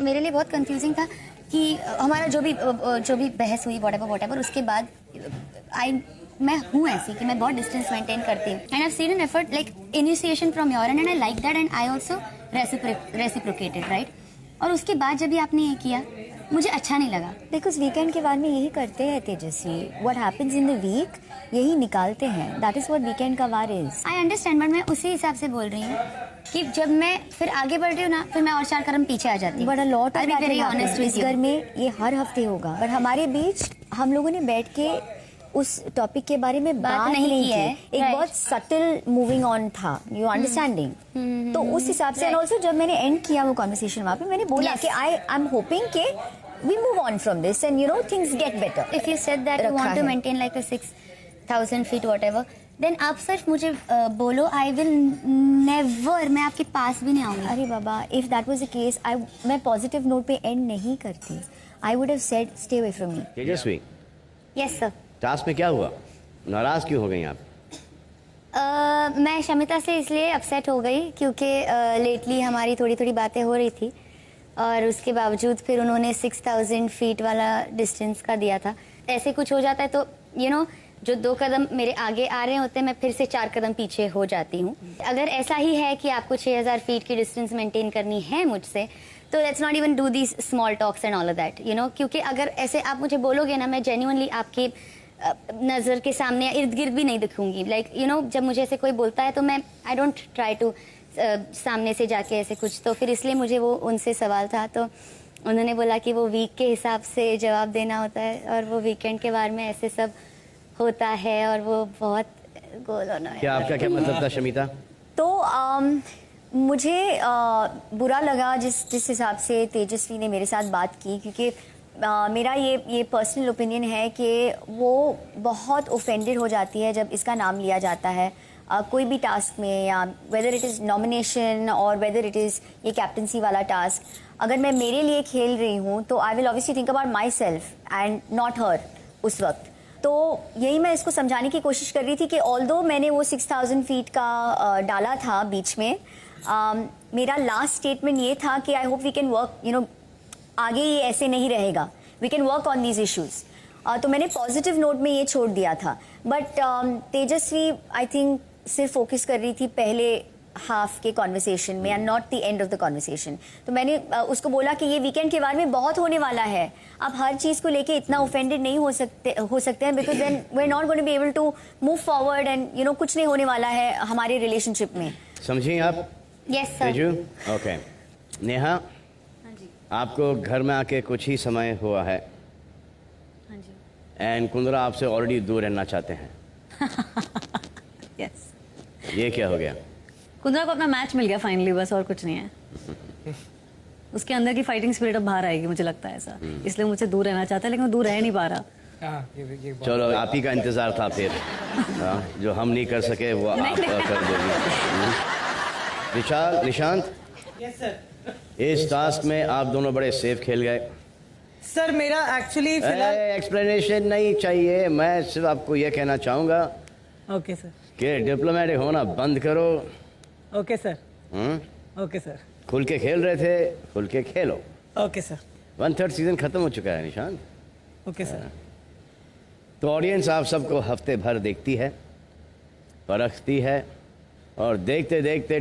मेरे लिए बहुत कंफ्यूजिंग था कि हमारा जो भी बहस हुई व्हाटएवर उसके बाद मैं हूँ ऐसी कि मैं बहुत डिस्टेंस मेंटेन करती हूँ and I seen an effort like initiation from your and I like that and I also reciprocated right. और उसके बाद जब भी आपने ये किया मुझे अच्छा नहीं लगा। बिकॉज वीकेंड के बाद में यही करते हैं Tejasswi, what happens in the week यही निकालते हैं, दैट इज व्हाट वीकेंड का वार इज। आई अंडरस्टैंड बट मैं उसी हिसाब से बोल रही हूँ कि जब मैं फिर आगे बढ़ रही हूँ ना फिर मैं और 4 कदम पीछे आ जाती हूँ। But a lot of very honest इस घर में ये हर हफ्ते होगा, बट हमारे बीच हम लोगों ने बैठ के उस टॉपिक के बारे में बात नहीं की है। एक बहुत सटल मूविंग ऑन था, यू अंडरस्टैंडिंग। तो उस हिसाब से एंड ऑल्सो जब मैंने एंड किया वो कॉन्वर्सेशन वहाँ पे मैंने बोला कि आई एम होपिंग के we move on from this and you know things get better. If you said that you want to maintain like a 6,000 feet whatever, then आप सिर्फ मुझे बोलो, I will never, मैं आपके पास भी नहीं आऊंगी। अरे बाबा, if that was the case, मैं पॉजिटिव नोट पे एंड नहीं करती। I would have said stay away from me. Tejashwi, Yes sir. Task में क्या हुआ? नाराज क्यों हो गई आप? मैं शमिता से इसलिए अपसेट हो गई क्योंकि लेटली हमारी थोड़ी थोड़ी बातें हो रही थी और उसके बावजूद फिर उन्होंने 6,000 फीट वाला डिस्टेंस का दिया था। ऐसे कुछ हो जाता है तो यू नो जो 2 कदम मेरे आगे आ रहे होते हैं मैं फिर से 4 कदम पीछे हो जाती हूँ। अगर ऐसा ही है कि आपको 6,000 फीट की डिस्टेंस मेंटेन करनी है मुझसे तो let's not even do these small talks and all of that you know, क्योंकि अगर ऐसे आप मुझे बोलोगे ना मैं जेन्युइनली आपकी नज़र के सामने या इर्द गिर्द भी नहीं दिखूंगी। लाइक यू नो जब मुझे ऐसे कोई बोलता है तो मैं आई डोंट ट्राई टू सामने से जाके ऐसे कुछ, तो फिर इसलिए मुझे वो उनसे सवाल था तो उन्होंने बोला कि वो वीक के हिसाब से जवाब देना होता है और वो वीकेंड के बारे में ऐसे सब होता है और वो बहुत गोल होना है। क्या आपका क्या मतलब था शमिता? तो मुझे बुरा लगा जिस हिसाब से तेजस्वी ने मेरे साथ बात की, क्योंकि मेरा ये पर्सनल ओपिनियन है कि वो बहुत ऑफेंडेड हो जाती है जब इसका नाम लिया जाता है कोई भी टास्क में, या वेदर इट इज़ नॉमिनेशन और वेदर इट इज़ ये कैप्टनसी वाला टास्क। अगर मैं मेरे लिए खेल रही हूँ तो I will obviously think about myself and not her उस वक्त। तो यही मैं इसको समझाने की कोशिश कर रही थी कि ऑल्दो मैंने वो 6,000 फीट का डाला था बीच में, मेरा लास्ट स्टेटमेंट ये था कि I hope we can work you know आगे ये ऐसे नहीं रहेगा, we can work on these issues. तो मैंने पॉजिटिव नोट में ये छोड़ दिया था। बट तेजस्वी आई थिंक सिर्फ फोकस कर रही थी पहले हाफ के कॉन्वर्सेशन में and not the end of the conversation. तो मैंने उसको बोला कि ये वीकेंड के बारे में बहुत होने वाला है, आप हर चीज़ को लेके इतना ऑफेंडेड नहीं हो सकते हैं, because then we are not going to be able to move forward and you know कुछ नहीं होने वाला है हमारे रिलेशनशिप में। समझिए आप? Yes sir. Teju, okay. Neha, आपको घर में आके कुछ ही समय हुआ है एंड कुंदरा आपसे ऑलरेडी दूर रहना चाहते हैं। यस। ये क्या हो गया? कुंदरा को अपना मैच मिल गया फाइनली, बस और कुछ नहीं है। उसके अंदर की फाइटिंग स्पिरिट अब बाहर आएगी, मुझे लगता है ऐसा, इसलिए मुझसे दूर रहना चाहता है लेकिन वो दूर रह नहीं पा रहा। चलो आप ही का इंतजार था फिर। जो हम नहीं कर सके वो आप कर दोगे। Nishant, yes sir. इस टास्क में आप दोनों बड़े सेफ खेल गए। सर मेरा एक्चुअली फिलहाल एक्सप्लेनेशन नहीं चाहिए, मैं सिर्फ आपको यह कहना चाहूंगा ओके सर। कि डिप्लोमेटिक होना बंद करो। Okay sir. Okay sir. खुल के खेल रहे थे, खुल के खेलो। Okay sir. 1/3 सीजन खत्म हो चुका है निशांत। Okay sir. तो ऑडियंस आप सबको हफ्ते भर देखती है, परखती है और देखते देखते